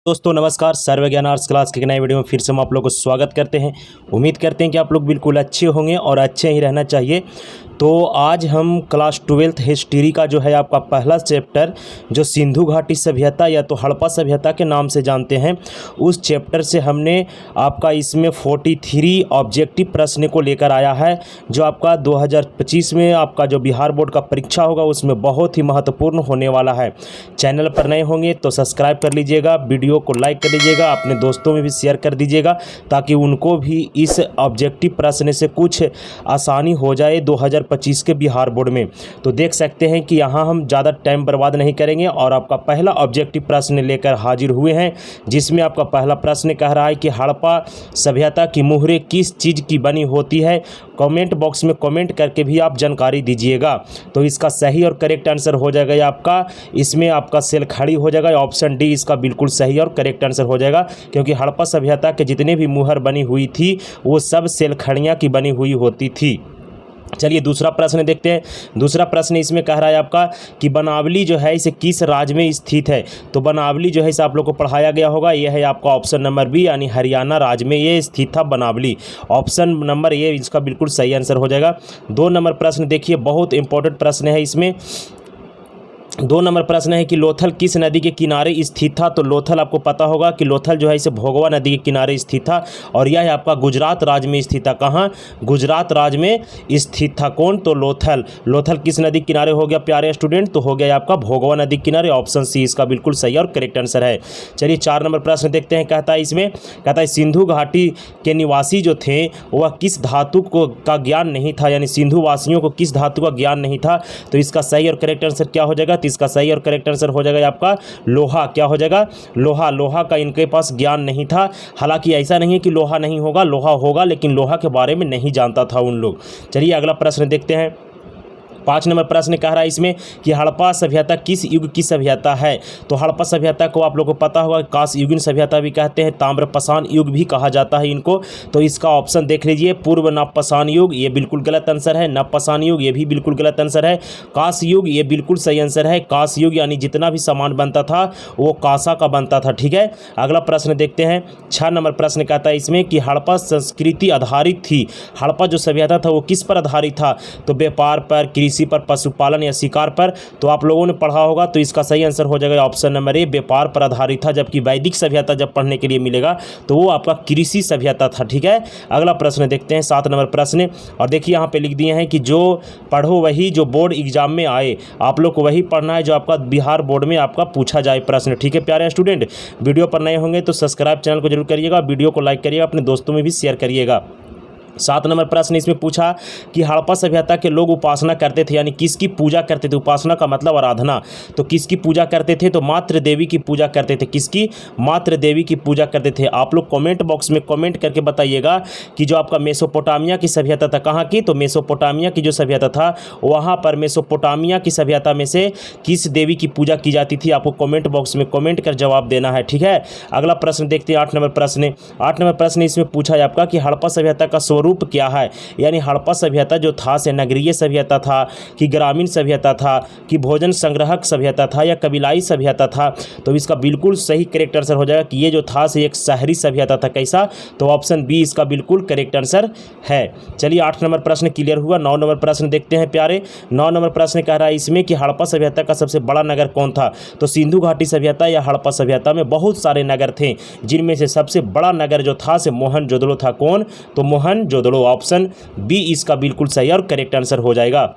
दोस्तों नमस्कार, सर्व ज्ञान आर्ट्स क्लास के नए वीडियो में फिर से हम आप लोगों को स्वागत करते हैं। उम्मीद करते हैं कि आप लोग बिल्कुल अच्छे होंगे और अच्छे ही रहना चाहिए। तो आज हम क्लास 12th हिस्ट्री का जो है आपका पहला चैप्टर जो सिंधु घाटी सभ्यता या तो हड़प्पा सभ्यता के नाम से जानते हैं, उस चैप्टर से हमने आपका इसमें 43 ऑब्जेक्टिव प्रश्न को लेकर आया है, जो आपका 2025 में आपका जो बिहार बोर्ड का परीक्षा होगा उसमें बहुत ही महत्वपूर्ण होने वाला है। चैनल पर नए होंगे तो सब्सक्राइब कर लीजिएगा, वीडियो को लाइक कर लीजिएगा, अपने दोस्तों में भी शेयर कर दीजिएगा ताकि उनको भी इस ऑब्जेक्टिव प्रश्न से कुछ आसानी हो जाए 2025 के बिहार बोर्ड में। तो देख सकते हैं कि यहाँ हम ज़्यादा टाइम बर्बाद नहीं करेंगे और आपका पहला ऑब्जेक्टिव प्रश्न लेकर हाजिर हुए हैं, जिसमें आपका पहला प्रश्न कह रहा है कि हड़प्पा सभ्यता की मुहरें किस चीज़ की बनी होती है। कमेंट बॉक्स में कमेंट करके भी आप जानकारी दीजिएगा। तो इसका सही और करेक्ट आंसर हो जाएगा आपका, इसमें आपका सेल खड़ी हो जाएगा। ऑप्शन डी इसका बिल्कुल सही और करेक्ट आंसर हो जाएगा, क्योंकि हड़प्पा सभ्यता के जितने भी मुहर बनी हुई थी वो सब सेल खड़ियाँ की बनी हुई होती थी। चलिए दूसरा प्रश्न देखते हैं। दूसरा प्रश्न इसमें कह रहा है आपका कि बनावली जो है इसे किस राज्य में स्थित है। तो बनावली जो है इसे आप लोग को पढ़ाया गया होगा, यह है आपका ऑप्शन नंबर बी, यानी हरियाणा राज्य में ये स्थित था बनावली। ऑप्शन नंबर ए इसका बिल्कुल सही आंसर हो जाएगा। 2 नंबर प्रश्न देखिए, बहुत इंपॉर्टेंट प्रश्न है इसमें। 2 नंबर प्रश्न है कि लोथल किस नदी के किनारे स्थित था। तो लोथल आपको पता होगा कि लोथल जो है इसे भोगवा नदी के किनारे स्थित था और यह आपका गुजरात राज्य में स्थित था। कहाँ? गुजरात राज्य में स्थित था। कौन? तो लोथल। लोथल किस नदी के किनारे हो गया प्यारे स्टूडेंट? तो हो गया आपका भोगवा नदी के किनारे। ऑप्शन सी इसका बिल्कुल सही और करेक्ट आंसर है। चलिए 4 नंबर प्रश्न देखते हैं। कहता है इसमें, कहता है सिंधु घाटी के निवासी जो थे वह किस धातु को का ज्ञान नहीं था, यानी सिंधु वासियों को किस धातु का ज्ञान नहीं था। तो इसका सही और करेक्ट आंसर क्या हो जाएगा? इसका सही और करेक्ट आंसर हो जाएगा आपका लोहा। क्या हो जाएगा? लोहा। लोहा का इनके पास ज्ञान नहीं था। हालांकि ऐसा नहीं है कि लोहा नहीं होगा, लोहा होगा, लेकिन लोहा के बारे में नहीं जानता था उन लोग। चलिए अगला प्रश्न देखते हैं। 5 नंबर प्रश्न कह रहा है इसमें कि हड़प्पा सभ्यता किस युग की सभ्यता है। तो हड़प्पा सभ्यता को आप लोगों को पता होगा कांस्ययुगीन सभ्यता भी कहते हैं, ताम्रपाषाण युग भी कहा जाता है इनको। तो इसका ऑप्शन देख लीजिए, पूर्व नवपाषाण युग ये बिल्कुल गलत आंसर है, नवपाषाण युग ये भी बिल्कुल गलत आंसर है, कांस्य युग ये बिल्कुल सही आंसर है। कांस्य युग यानी जितना भी सामान बनता था वो कांसा का बनता था। ठीक है, अगला प्रश्न देखते हैं। 6 नंबर प्रश्न कहता है इसमें कि हड़प्पा संस्कृति आधारित थी। हड़प्पा जो सभ्यता था वो किस पर आधारित था। तो व्यापार पर, कृषि पर, पशुपालन या शिकार पर। तो आप लोगों ने पढ़ा होगा, तो इसका सही आंसर हो जाएगा ऑप्शन नंबर ए, व्यापार पर आधारित था। जबकि वैदिक सभ्यता जब पढ़ने के लिए मिलेगा तो वो आपका कृषि सभ्यता था। ठीक है, अगला प्रश्न देखते हैं। 7 नंबर प्रश्न, और देखिए यहाँ पे लिख दिए हैं कि जो पढ़ो वही जो बोर्ड एग्जाम में आए। आप लोग को वही पढ़ना है जो आपका बिहार बोर्ड में आपका पूछा जाए प्रश्न। ठीक है प्यारे स्टूडेंट, वीडियो पर नए होंगे तो सब्सक्राइब चैनल को जरूर करिएगा, वीडियो को लाइक करिएगा, अपने दोस्तों में भी शेयर करिएगा। 7 नंबर प्रश्न इसमें पूछा कि हड़प्पा सभ्यता के लोग उपासना करते थे, यानी किसकी पूजा करते थे। उपासना का मतलब आराधना। तो किसकी पूजा करते थे? तो मातृ देवी की पूजा करते थे। किसकी? मातृ देवी की पूजा करते थे। आप लोग कमेंट बॉक्स में कमेंट करके बताइएगा कि जो आपका मेसोपोटामिया की सभ्यता था, कहाँ की? तो मेसोपोटामिया की जो सभ्यता था वहाँ पर मेसोपोटामिया की सभ्यता में से किस देवी की पूजा की जाती थी। आपको कमेंट बॉक्स में कमेंट कर जवाब देना है। ठीक है, अगला प्रश्न देखते हैं। 8 नंबर प्रश्न। 8 नंबर प्रश्न इसमें पूछा है आपका कि हड़प्पा सभ्यता का स्वरूप क्या है। यानी हड़प्पा सभ्यता जो था से नगरीय सभ्यता था कि ग्रामीण सभ्यता था कि भोजन संग्रहक सभ्यता था या कबीलाई सभ्यता था। तो इसका बिल्कुल सही करेक्ट आंसर हो जाएगा कि ये जो था से एक शहरी सभ्यता था। कैसा? तो ऑप्शन बी इसका बिल्कुल करेक्ट आंसर है। चलिए 8 नंबर प्रश्न क्लियर हुआ। 9 नंबर प्रश्न देखते हैं प्यारे। 9 नंबर प्रश्न कह रहा है इसमें कि हड़प्पा सभ्यता का सबसे बड़ा नगर कौन था। तो सिंधु घाटी सभ्यता या हड़प्पा सभ्यता में बहुत सारे नगर थे, जिनमें से सबसे बड़ा नगर जो था से मोहनजोदड़ो था। कौन? तो मोहनजोदड़ो। ऑप्शन बी इसका बिल्कुल सही और करेक्ट आंसर हो जाएगा।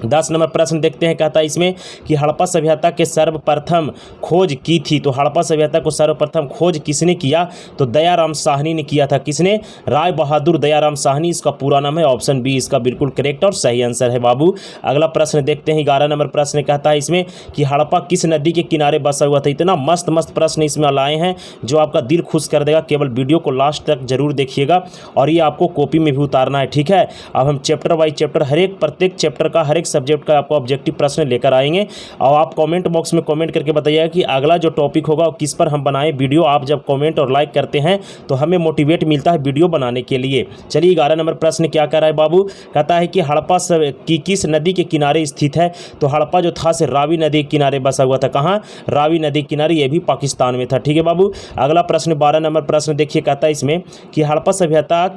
10 नंबर प्रश्न देखते हैं। कहता है इसमें कि हड़प्पा सभ्यता के सर्वप्रथम खोज की थी। तो हड़प्पा सभ्यता को सर्वप्रथम खोज किसने किया? तो दयाराम साहनी ने किया था। किसने? राय बहादुर दयाराम साहनी इसका पूरा नाम है। ऑप्शन बी इसका बिल्कुल करेक्ट और सही आंसर है बाबू। अगला प्रश्न देखते हैं। 11 नंबर प्रश्न कहता है इसमें कि हड़प्पा किस नदी के किनारे बसा हुआ था। इतना मस्त मस्त प्रश्न इसमें लाए हैं जो आपका दिल खुश कर देगा। केवल वीडियो को लास्ट तक जरूर देखिएगा और ये आपको कॉपी में भी उतारना है। ठीक है, अब हम चैप्टर वाइज चैप्टर प्रत्येक चैप्टर का हर एक सब्जेक्ट का आपको ऑब्जेक्टिव प्रश्न लेकर आएंगे। और आप कमेंट बॉक्स में कमेंट करके बताइएगा कि अगला जो टॉपिक होगा किस पर हम बनाएं वीडियो। आप जब कमेंट और लाइक करते हैं तो हमें मोटिवेट मिलता है वीडियो बनाने के लिए। चलिए 11 नंबर प्रश्न क्या कह रहा है बाबू, कहता है कि हड़प्पा की किस नदी के किनारे स्थित है। तो हड़प्पा जो था से रावी नदी के किनारे बसा हुआ था। कहाँ? रावी नदी के किनारे, ये भी पाकिस्तान में था। ठीक है बाबू। अगला प्रश्न 12 नंबर प्रश्न देखिए, कहता है इसमें कि हड़प्पा सभ्यता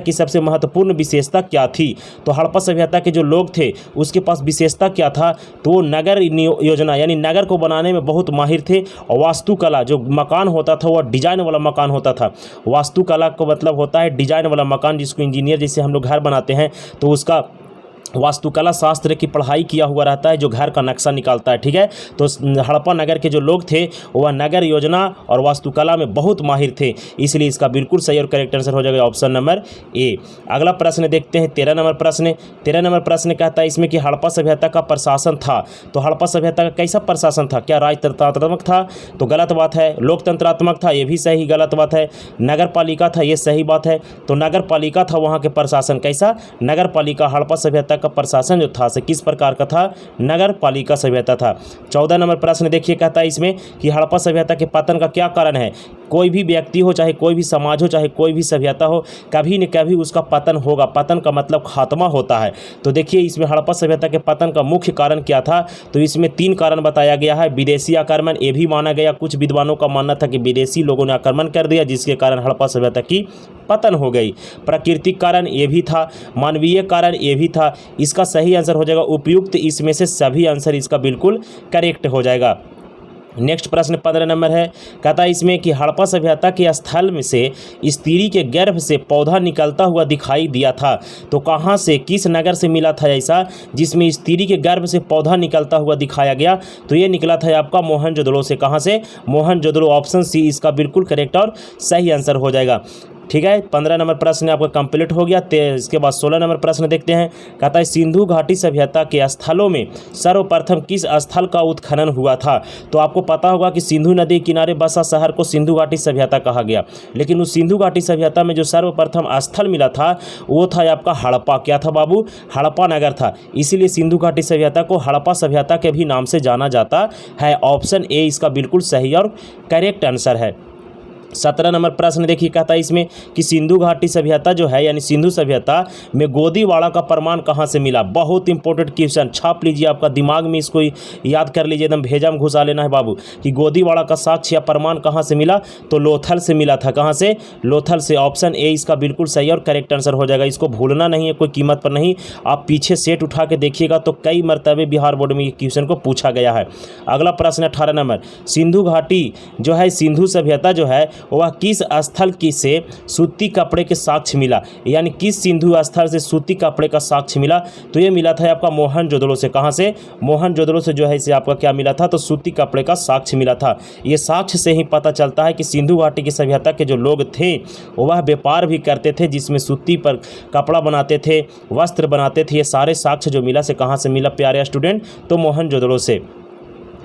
की सबसे महत्वपूर्ण विशेषता क्या थी। तो हड़प्पा सभ्यता के जो लोग थे उसके पास विशेषता क्या था, तो वो नगर योजना यानी नगर को बनाने में बहुत माहिर थे। और वास्तुकला, जो मकान होता था वो डिजाइन वाला मकान होता था। वास्तुकला का मतलब होता है डिजाइन वाला मकान, जिसको इंजीनियर जैसे हम लोग घर बनाते हैं तो उसका वास्तुकला शास्त्र की पढ़ाई किया हुआ रहता है, जो घर का नक्शा निकालता है। ठीक है। तो हड़प्पा नगर के जो लोग थे वह नगर योजना और वास्तुकला में बहुत माहिर थे, इसलिए इसका बिल्कुल सही और करेक्ट आंसर हो जाएगा ऑप्शन नंबर ए। अगला प्रश्न देखते हैं 13 नंबर प्रश्न। 13 नंबर प्रश्न कहता है इसमें कि हड़प्पा सभ्यता का प्रशासन था। तो हड़प्पा सभ्यता का कैसा प्रशासन था? क्या राजतंत्रात्मक था? तो गलत बात है। लोकतंत्रात्मक था, ये भी सही गलत बात है। नगर पालिका था, ये सही बात है। तो नगर पालिका था वहाँ के प्रशासन। कैसा? नगर पालिका। हड़प्पा सभ्यता का प्रशासन जो था से किस प्रकार का था? नगर पालिका सभ्यता था। 14 नंबर प्रश्न देखिए, कहता है इसमें कि हड़प्पा सभ्यता के पतन का क्या कारण है। कोई भी व्यक्ति हो, चाहे कोई भी समाज हो, चाहे कोई भी सभ्यता हो, कभी न कभी उसका पतन होगा। पतन का मतलब खात्मा होता है। तो देखिए इसमें हड़प्पा सभ्यता के पतन का मुख्य कारण क्या था। तो इसमें 3 कारण बताया गया है। विदेशी आक्रमण, ये भी माना गया, कुछ विद्वानों का मानना था कि विदेशी लोगों ने आक्रमण कर दिया जिसके कारण हड़प्पा सभ्यता की पतन हो गई। प्राकृतिक कारण ये भी था, मानवीय कारण ये भी था। इसका सही आंसर हो जाएगा उपयुक्त, इसमें से सभी आंसर इसका बिल्कुल करेक्ट हो जाएगा। नेक्स्ट प्रश्न 15 नंबर है, कहता है इसमें कि हड़प्पा सभ्यता के स्थल में से स्त्री के गर्भ से पौधा निकलता हुआ दिखाई दिया था। तो कहाँ से, किस नगर से मिला था ऐसा जिसमें स्त्री के गर्भ से पौधा निकलता हुआ दिखाया गया। तो ये निकला था आपका मोहनजोदड़ो से। कहाँ से? मोहनजोदड़ो। ऑप्शन सी इसका बिल्कुल करेक्ट और सही आंसर हो जाएगा। ठीक है। 15 नंबर प्रश्न आपका कंप्लीट हो गया। इसके बाद 16 नंबर प्रश्न देखते हैं, कहता है सिंधु घाटी सभ्यता के स्थलों में सर्वप्रथम किस स्थल का उत्खनन हुआ था। तो आपको पता होगा कि सिंधु नदी किनारे बसा शहर को सिंधु घाटी सभ्यता कहा गया, लेकिन उस सिंधु घाटी सभ्यता में जो सर्वप्रथम स्थल मिला था वो था आपका हड़प्पा। क्या था बाबू? हड़प्पा नगर था। इसीलिए सिंधु घाटी सभ्यता को हड़प्पा सभ्यता के भी नाम से जाना जाता है। ऑप्शन ए इसका बिल्कुल सही और करेक्ट आंसर है। 17 नंबर प्रश्न देखिए, कहता है इसमें कि सिंधु घाटी सभ्यता जो है यानी सिंधु सभ्यता में गोदीवाड़ा का प्रमाण कहाँ से मिला। बहुत इंपॉर्टेंट क्वेश्चन, छाप लीजिए, आपका दिमाग में इसको याद कर लीजिए, एकदम भेजा में घुसा लेना है बाबू कि गोदीवाड़ा का साक्ष्य या प्रमाण कहाँ से मिला। तो लोथल से मिला था। कहाँ से? लोथल से। ऑप्शन ए इसका बिल्कुल सही और करेक्ट आंसर हो जाएगा। इसको भूलना नहीं है कोई कीमत पर नहीं। आप पीछे सेट उठा के देखिएगा तो कई मरतबे बिहार बोर्ड में ये क्वेश्चन को पूछा गया है। अगला प्रश्न 18 नंबर, सिंधु घाटी जो है सिंधु सभ्यता जो है वह किस स्थल की से सूती कपड़े के साक्ष्य मिला, यानी किस सिंधु स्थल से सूती कपड़े का साक्ष्य मिला। तो ये मिला था आपका मोहनजोदड़ो से। कहाँ से? मोहनजोदड़ो से जो है इसे आपका क्या मिला था, तो सूती कपड़े का साक्ष्य मिला था। ये साक्ष्य से ही पता चलता है कि सिंधु घाटी की सभ्यता के जो लोग थे वह व्यापार भी करते थे, जिसमें सूती पर कपड़ा बनाते थे, वस्त्र बनाते थे। ये सारे साक्ष्य जो मिला से कहाँ से मिला प्यारे स्टूडेंट, तो मोहनजोदड़ो से।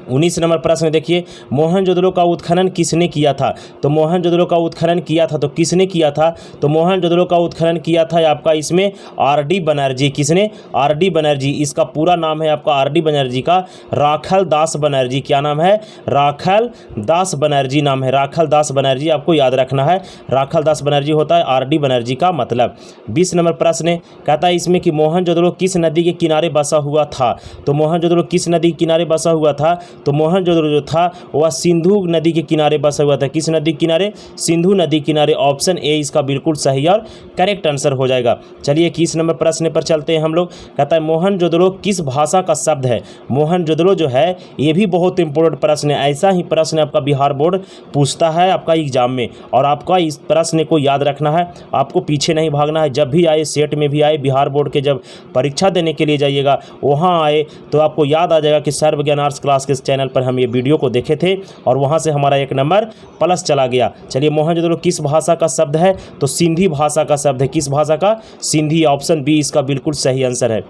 19 नंबर प्रश्न देखिए, मोहनजोदड़ो का उत्खनन किसने किया था। तो मोहनजोदड़ो का उत्खनन किया था तो किसने किया था। तो मोहनजोदड़ो का उत्खनन किया था आपका इसमें आर.डी. बनर्जी। किसने? आर.डी. बनर्जी। इसका पूरा नाम है आपका आर.डी. बनर्जी का राखल दास बनर्जी। क्या नाम है? राखल दास बनर्जी नाम है। राखल दास बनर्जी आपको याद रखना है। राखल दास बनर्जी होता है आर.डी. बनर्जी का मतलब। 20 नंबर प्रश्न कहता है इसमें कि मोहनजोदड़ो किस नदी के किनारे बसा हुआ था। तो मोहनजोदड़ो किस नदी के किनारे बसा हुआ था। तो मोहनजोदड़ो जो था वह सिंधु नदी के किनारे बसा हुआ था। किस नदी किनारे? सिंधु नदी किनारे। ऑप्शन ए इसका बिल्कुल सही और करेक्ट आंसर हो जाएगा। चलिए 21 नंबर प्रश्न पर चलते हैं हम लोग। कहता है मोहनजोदड़ो किस भाषा का शब्द है। मोहनजोदड़ो जो है ये भी बहुत इंपॉर्टेंट प्रश्न है। ऐसा ही प्रश्न आपका बिहार बोर्ड पूछता है आपका एग्जाम में, और आपका इस प्रश्न को याद रखना है। आपको पीछे नहीं भागना है। जब भी आए, सेट में भी आए, बिहार बोर्ड के जब परीक्षा देने के लिए जाइएगा वहाँ आए तो आपको याद आ जाएगा कि सर्व ज्ञान आर्ट्स क्लास के चैनल पर हम ये वीडियो को देखे थे और वहाँ से हमारा 1 नंबर प्लस चला गया। चलिए मोहनजोदड़ो किस भाषा का शब्द है। तो सिंधी भाषा का शब्द है। किस भाषा का? सिंधी। ऑप्शन बी इसका बिल्कुल सही आंसर है।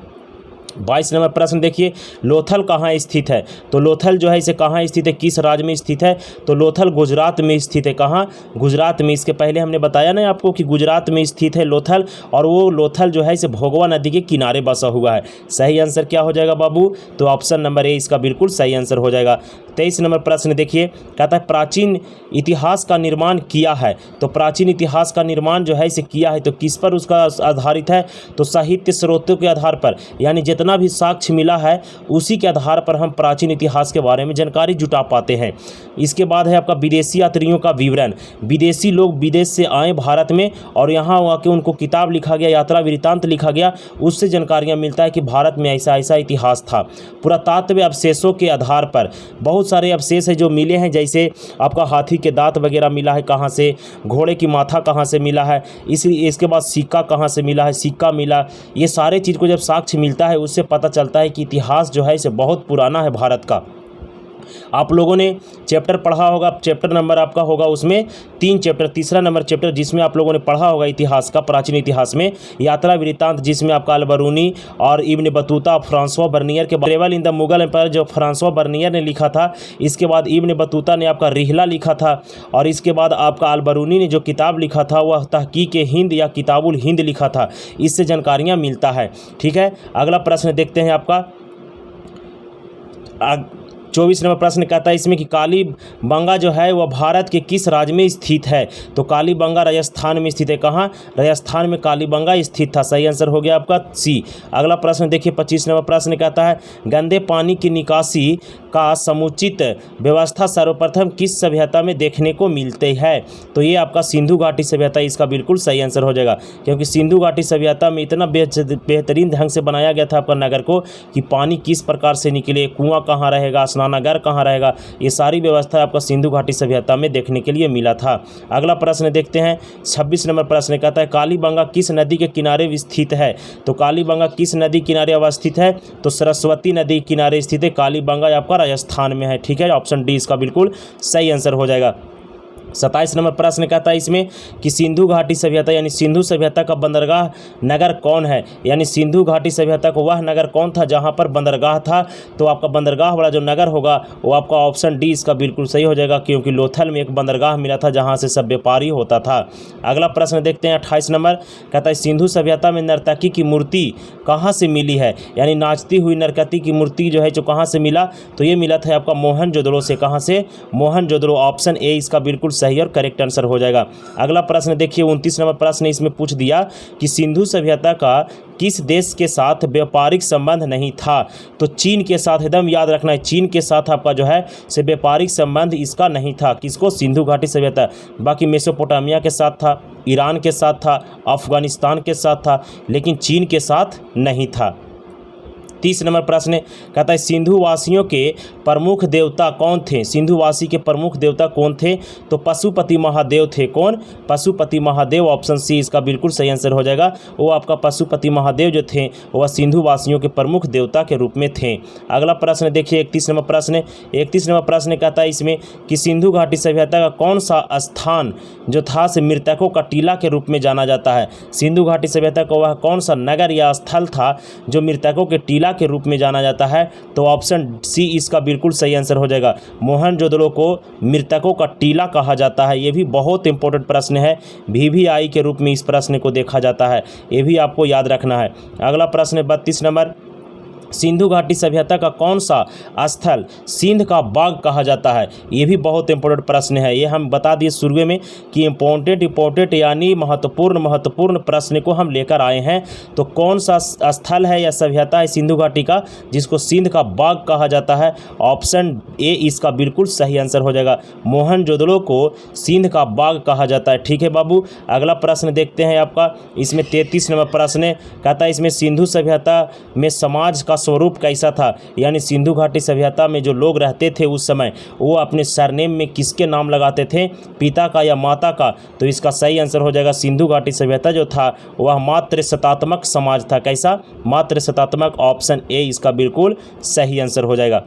22 नंबर प्रश्न देखिए, लोथल कहाँ स्थित है? तो लोथल जो है इसे कहाँ स्थित है, किस राज्य में स्थित है? तो लोथल गुजरात में स्थित है। कहाँ? गुजरात में। इसके पहले हमने बताया ना आपको कि गुजरात में स्थित है लोथल, और वो लोथल जो है इसे भोगवा नदी के किनारे बसा हुआ है। सही आंसर क्या हो जाएगा बाबू? तो ऑप्शन नंबर ए इसका बिल्कुल सही आंसर हो जाएगा। 23 नंबर प्रश्न देखिए, कहता है प्राचीन इतिहास का निर्माण किया है। तो प्राचीन इतिहास का निर्माण जो है इसे किया है तो किस पर उसका आधारित है? तो साहित्य स्रोतों के आधार पर, यानी जितना भी साक्ष्य मिला है उसी के आधार पर हम प्राचीन इतिहास के बारे में जानकारी जुटा पाते हैं। इसके बाद है आपका विदेशी यात्रियों का विवरण। विदेशी लोग विदेश से आए भारत में और यहाँ आके उनको किताब लिखा गया, यात्रा वृत्तांत लिखा गया, उससे जानकारियाँ मिलता है कि भारत में ऐसा ऐसा इतिहास था। पुरातत्व अवशेषों के आधार पर बहुत सारे अवशेष है जो मिले हैं, जैसे आपका हाथी के दांत वगैरह मिला है कहाँ से, घोड़े की माथा कहाँ से मिला है, इसके बाद सिक्का कहाँ से मिला है, सिक्का मिला। ये सारे चीज़ को जब साक्ष्य मिलता है उससे पता चलता है कि इतिहास जो है इसे बहुत पुराना है भारत का। आप लोगों ने चैप्टर पढ़ा होगा, चैप्टर नंबर आपका होगा उसमें 3 चैप्टर, तीसरा नंबर चैप्टर जिसमें आप लोगों ने पढ़ा होगा इतिहास का, प्राचीन इतिहास में यात्रा वृत्तांत, जिसमें आपका अल-बरूनी और इब्न बतूता, फ्रांसवा बर्नियर के travel in the Mughal empire जो फ्रांसवा बर्नियर ने लिखा था, इसके बाद इब्न बतूता ने आपका रिहला लिखा था, और इसके बाद आपका अल-बरूनी ने जो किताब लिखा था वह तहकीक हिंद या किताबुल हिंद लिखा था। इससे जानकारियाँ मिलता है। ठीक है, अगला प्रश्न देखते हैं आपका 24 नंबर प्रश्न कहता है इसमें कि कालीबंगा जो है वह भारत के किस राज्य में स्थित है? तो कालीबंगा राजस्थान में स्थित है। कहाँ? राजस्थान में कालीबंगा स्थित था। सही आंसर हो गया आपका सी। अगला प्रश्न देखिए 25 नंबर प्रश्न कहता है गंदे पानी की निकासी का समुचित व्यवस्था सर्वप्रथम किस सभ्यता में देखने को मिलती है? तो ये आपका सिंधु घाटी सभ्यता, इसका बिल्कुल सही आंसर हो जाएगा, क्योंकि सिंधु घाटी सभ्यता में इतना बेहतरीन ढंग से बनाया गया था आपका नगर को कि पानी किस प्रकार से निकले, कुआं कहाँ रहेगा, स्नानागार कहाँ रहेगा, ये सारी व्यवस्था आपका सिंधु घाटी सभ्यता में देखने के लिए मिला था। अगला प्रश्न देखते हैं 26 नंबर प्रश्न कहता है कालीबंगा किस नदी के किनारे स्थित है? तो कालीबंगा किस नदी किनारे अवस्थित है? तो सरस्वती नदी किनारे स्थित है। कालीबंगा आपका राजस्थान में है। ठीक है, ऑप्शन डी इसका बिल्कुल सही आंसर हो जाएगा। 27 नंबर प्रश्न कहता है इसमें कि सिंधु घाटी सभ्यता यानी सिंधु सभ्यता का बंदरगाह नगर कौन है? यानी सिंधु घाटी सभ्यता को वह नगर कौन था जहां पर बंदरगाह था? तो आपका बंदरगाह वाला जो नगर होगा वो आपका ऑप्शन डी इसका बिल्कुल सही हो जाएगा, क्योंकि लोथल में एक बंदरगाह मिला था जहां से सब व्यापारी होता था। अगला प्रश्न देखते हैं 28 नंबर कहता है सिंधु सभ्यता में नर्तकी की मूर्ति कहाँ से मिली है? यानी नाचती हुई नर्तकी की मूर्ति जो है जो कहाँ से मिला? तो ये मिला था आपका मोहनजोदड़ो से। कहाँ से? मोहनजोदड़ो। ऑप्शन ए इसका बिल्कुल सही और करेक्ट आंसर हो जाएगा। अगला प्रश्न देखिए 29 नंबर प्रश्न इसमें पूछ दिया कि सिंधु सभ्यता का किस देश के साथ व्यापारिक संबंध नहीं था? तो चीन के साथ, एकदम याद रखना है, चीन के साथ आपका जो है से व्यापारिक संबंध इसका नहीं था। किसको? सिंधु घाटी सभ्यता। बाकी मेसोपोटामिया के साथ था, ईरान के साथ था, अफगानिस्तान के साथ था, लेकिन चीन के साथ नहीं था। 30 नंबर प्रश्न कहता है सिंधु वासियों के प्रमुख देवता कौन थे? सिंधु वासी के प्रमुख देवता कौन थे? तो पशुपति महादेव थे। कौन? पशुपति महादेव। ऑप्शन सी इसका बिल्कुल सही आंसर हो जाएगा। वो आपका पशुपति महादेव जो थे वह सिंधु वासियों के प्रमुख देवता के रूप में थे। अगला प्रश्न देखिए 31 नंबर प्रश्न। 31 नंबर प्रश्न कहता है इसमें कि सिंधु घाटी सभ्यता का कौन सा स्थान जो था से मृतकों का टीला के रूप में जाना जाता है? सिंधु घाटी सभ्यता का वह कौन सा नगर या स्थल था जो मृतकों के टीला के रूप में जाना जाता है? तो ऑप्शन सी इसका बिल्कुल सही आंसर हो जाएगा। मोहनजोदड़ो को मृतकों का टीला कहा जाता है। यह भी बहुत इंपॉर्टेंट प्रश्न है, VVI के रूप में इस प्रश्न को देखा जाता है, ये भी आपको याद रखना है। अगला प्रश्न 32 नंबर सिंधु घाटी सभ्यता का कौन सा स्थल सिंध का बाग कहा जाता है? ये भी बहुत इंपॉर्टेंट प्रश्न है। ये हम बता दिए शुरू में कि इंपॉर्टेंट यानी महत्वपूर्ण प्रश्न को हम लेकर आए हैं। तो कौन सा स्थल है या सभ्यता है सिंधु घाटी का जिसको सिंध का बाग कहा जाता है? ऑप्शन ए इसका बिल्कुल सही आंसर हो जाएगा। मोहनजोदड़ो को सिंध का बाग कहा जाता है। ठीक है बाबू। अगला प्रश्न देखते हैं आपका इसमें 33 नंबर प्रश्न कहता है इसमें सिंधु सभ्यता में समाज का स्वरूप कैसा था? यानी सिंधु घाटी सभ्यता में जो लोग रहते थे उस समय वो अपने सरनेम में किसके नाम लगाते थे? पिता का या माता का? तो इसका सही आंसर हो जाएगा सिंधु घाटी सभ्यता जो था वह मातृ शतात्मक समाज था। कैसा? मातृ शतात्मक। ऑप्शन ए इसका बिल्कुल सही आंसर हो जाएगा।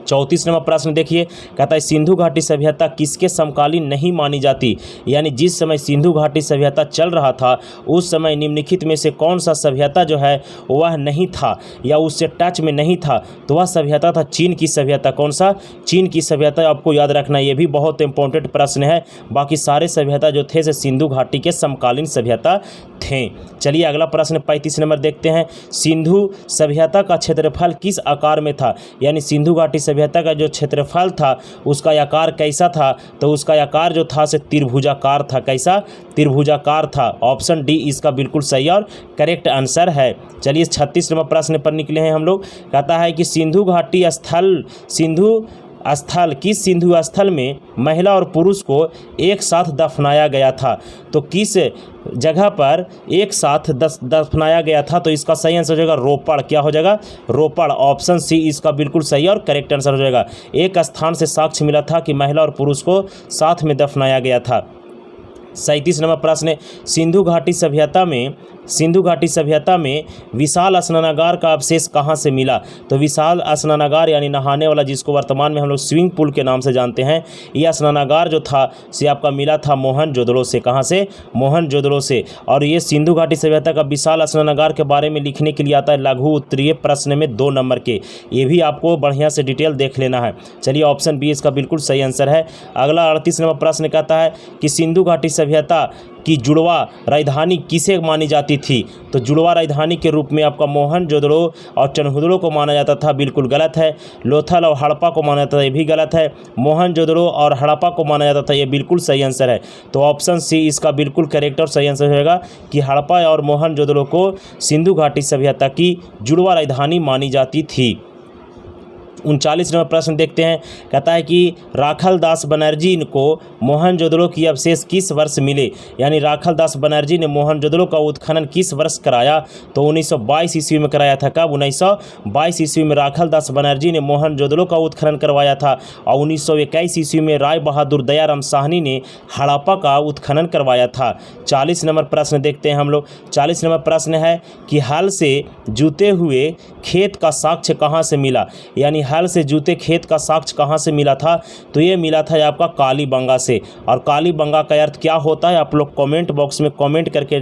34 नंबर प्रश्न देखिए, कहता है सिंधु घाटी सभ्यता किसके समकालीन नहीं मानी जाती। यानी जिस समय सिंधु घाटी सभ्यता चल रहा था उस समय निम्नलिखित में से कौन सा सभ्यता जो है वह नहीं था या उससे टच में नहीं था, तो वह सभ्यता था चीन की सभ्यता। कौन सा? चीन की सभ्यता। आपको याद रखना, ये भी बहुत इंपॉर्टेंट प्रश्न है। बाकी सारे सभ्यता जो थे सिंधु घाटी के समकालीन सभ्यता थे। चलिए अगला प्रश्न 35 नंबर देखते हैं, सिंधु सभ्यता का क्षेत्रफल किस आकार में था। यानी सिंधु घाटी सभ्यता का जो क्षेत्रफल था उसका आकार कैसा था, तो उसका आकार जो था से त्रिभुजाकार था। कैसा? त्रिभुजाकार था। ऑप्शन डी इसका बिल्कुल सही और करेक्ट आंसर है। चलिए 36 नंबर प्रश्न पर निकले हैं हम लोग। कहता है कि सिंधु घाटी किस सिंधु स्थल में महिला और पुरुष को एक साथ दफनाया गया था। तो किस जगह पर एक साथ दफनाया गया था, तो इसका सही आंसर हो जाएगा रोपड़। क्या हो जाएगा? रोपड़। ऑप्शन सी इसका बिल्कुल सही और करेक्ट आंसर हो जाएगा। एक स्थान से साक्ष्य मिला था कि महिला और पुरुष को साथ में दफनाया गया था। 37 नंबर प्रश्न, सिंधु घाटी सभ्यता में विशाल स्नानागार का अवशेष कहाँ से मिला। तो विशाल स्नानागार यानी नहाने वाला, जिसको वर्तमान में हम लोग स्विमिंग पूल के नाम से जानते हैं, यह स्नानागार जो था से आपका मिला था मोहनजोदड़ो से। कहाँ से? मोहनजोदड़ो से। और ये सिंधु घाटी सभ्यता का विशाल स्नानागार के बारे में लिखने के लिए आता है लघु उत्तरीय प्रश्न में 2 नंबर के। ये भी आपको बढ़िया से डिटेल देख लेना है। चलिए ऑप्शन बी इसका बिल्कुल सही आंसर है। अगला 38 नंबर प्रश्न कहता है कि सिंधु घाटी सभ्यता की जुड़वा राजधानी किसे मानी जाती थी। तो जुड़वा राजधानी के रूप में आपका मोहनजोदड़ो और चनहुदड़ो को माना जाता था। बिल्कुल गलत है। लोथल और हड़प्पा को माना जाता था, ये भी गलत है। मोहनजोदड़ो और हड़प्पा को माना जाता था, ये बिल्कुल सही आंसर है। तो ऑप्शन सी इसका बिल्कुल करेक्ट और सही आंसर होगा कि हड़प्पा और मोहनजोदड़ो को सिंधु घाटी सभ्यता की जुड़वा राजधानी मानी जाती थी। 39 नंबर प्रश्न देखते हैं। कहता है कि राखल दास बनर्जी को मोहनजोदड़ो की अवशेष किस वर्ष मिले। यानी राखल दास बनर्जी ने मोहनजोदड़ो का उत्खनन किस वर्ष कराया। तो 1922 ईस्वी में कराया था। कब? 1922 ईस्वी में राखल दास बनर्जी ने मोहनजोदड़ो का उत्खनन करवाया था। और 1921 ईस्वी में राय बहादुर दयाराम साहनी ने हड़प्पा का उत्खनन करवाया था। 40 नंबर प्रश्न देखते हैं हम लोग। 40 नंबर प्रश्न है कि हल से जूते हुए खेत का साक्ष्य कहाँ से मिला। यानी हल से जूते खेत का साक्ष्य कहाँ से मिला था। तो ये मिला था आपका कालीबंगा से। और कालीबंगा का अर्थ क्या होता है, आप लोग कमेंट बॉक्स में कमेंट करके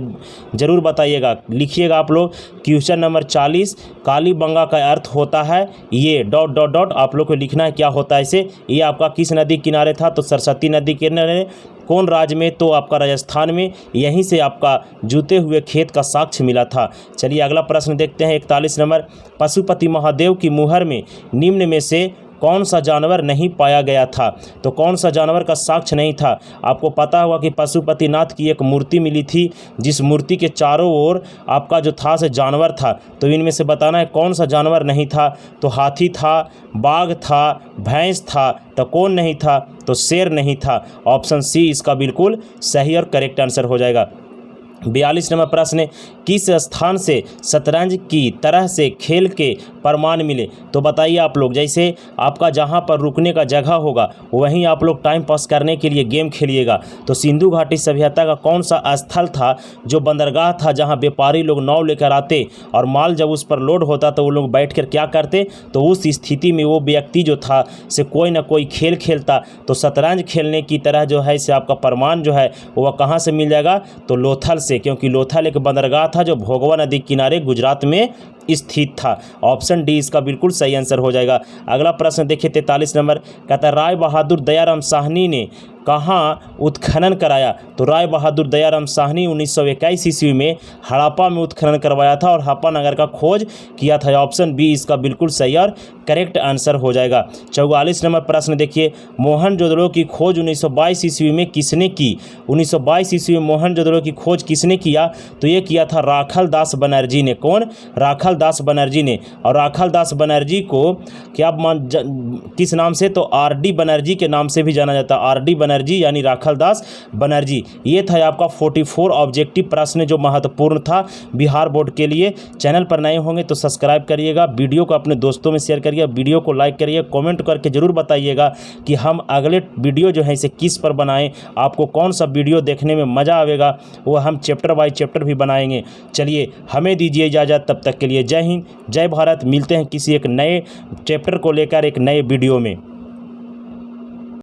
ज़रूर बताइएगा। लिखिएगा आप लोग क्वेश्चन नंबर 40, कालीबंगा का अर्थ होता है ये ... आप लोग को लिखना है क्या होता है इसे। ये आपका किस नदी किनारे था। तो सरस्वती नदी किनारे। कौन राज्य में? तो आपका राजस्थान में। यहीं से आपका जूते हुए खेत का साक्ष्य मिला था। चलिए अगला प्रश्न देखते हैं 41 नंबर। पशुपति महादेव की मुहर में निम्न में से कौन सा जानवर नहीं पाया गया था। तो कौन सा जानवर का साक्ष्य नहीं था। आपको पता होगा कि पशुपतिनाथ की एक मूर्ति मिली थी, जिस मूर्ति के चारों ओर आपका जो था से जानवर था। तो इनमें से बताना है कौन सा जानवर नहीं था। तो हाथी था, बाघ था, भैंस था। तो कौन नहीं था? तो शेर नहीं था। ऑप्शन सी इसका बिल्कुल सही और करेक्ट आंसर हो जाएगा। 42 नंबर प्रश्न, किस स्थान से शतरंज की तरह से खेल के प्रमाण मिले। तो बताइए आप लोग, जैसे आपका जहां पर रुकने का जगह होगा वहीं आप लोग टाइम पास करने के लिए गेम खेलिएगा। तो सिंधु घाटी सभ्यता का कौन सा स्थल था जो बंदरगाह था, जहां व्यापारी लोग नाव लेकर आते और माल जब उस पर लोड होता तो वो लोग बैठ कर क्या करते। तो उस स्थिति में वो व्यक्ति जो था से कोई ना कोई खेल खेलता। तो शतरंज खेलने की तरह जो है से आपका प्रमाण जो है वह कहाँ से मिल जाएगा। तो लोथल से, क्योंकि लोथल एक बंदरगाह था जो भोगवा नदी किनारे गुजरात में स्थित था। ऑप्शन डी इसका बिल्कुल सही आंसर हो जाएगा। अगला प्रश्न देखिए 43 नंबर। कहता है राय बहादुर दयाराम साहनी ने कहाँ उत्खनन कराया। तो राय बहादुर दयाराम साहनी 1921 ईस्वी में हड़प्पा में उत्खनन करवाया था और हड़प्पा नगर का खोज किया था। ऑप्शन बी इसका बिल्कुल सही और करेक्ट आंसर हो जाएगा। 44 नंबर प्रश्न देखिए, मोहनजोदड़ो की खोज 1922 ईस्वी में किसने की। 1922 ईस्वी में मोहनजोदड़ो की खोज किसने किया। तो ये किया था राखल दास बनर्जी ने। कौन? राखल दास बनर्जी ने। और राखल दास बनर्जी को क्या किस नाम से? तो आर डी बनर्जी के नाम से भी जाना जाता है। आर डी बनर्जी बनर्जी यानी राखलदास बनर्जी। ये था आपका 44 ऑब्जेक्टिव प्रश्न जो महत्वपूर्ण था बिहार बोर्ड के लिए। चैनल पर नए होंगे तो सब्सक्राइब करिएगा, वीडियो को अपने दोस्तों में शेयर करिए, वीडियो को लाइक करिए, कमेंट करके ज़रूर बताइएगा कि हम अगले वीडियो जो है इसे किस पर बनाएं, आपको कौन सा वीडियो देखने में मज़ा आएगा, वो हम चैप्टर बाय चैप्टर भी बनाएंगे। चलिए हमें दीजिए इजाज़त, तब तक के लिए जय हिंद जय भारत। मिलते हैं किसी एक नए चैप्टर को लेकर एक नए वीडियो में।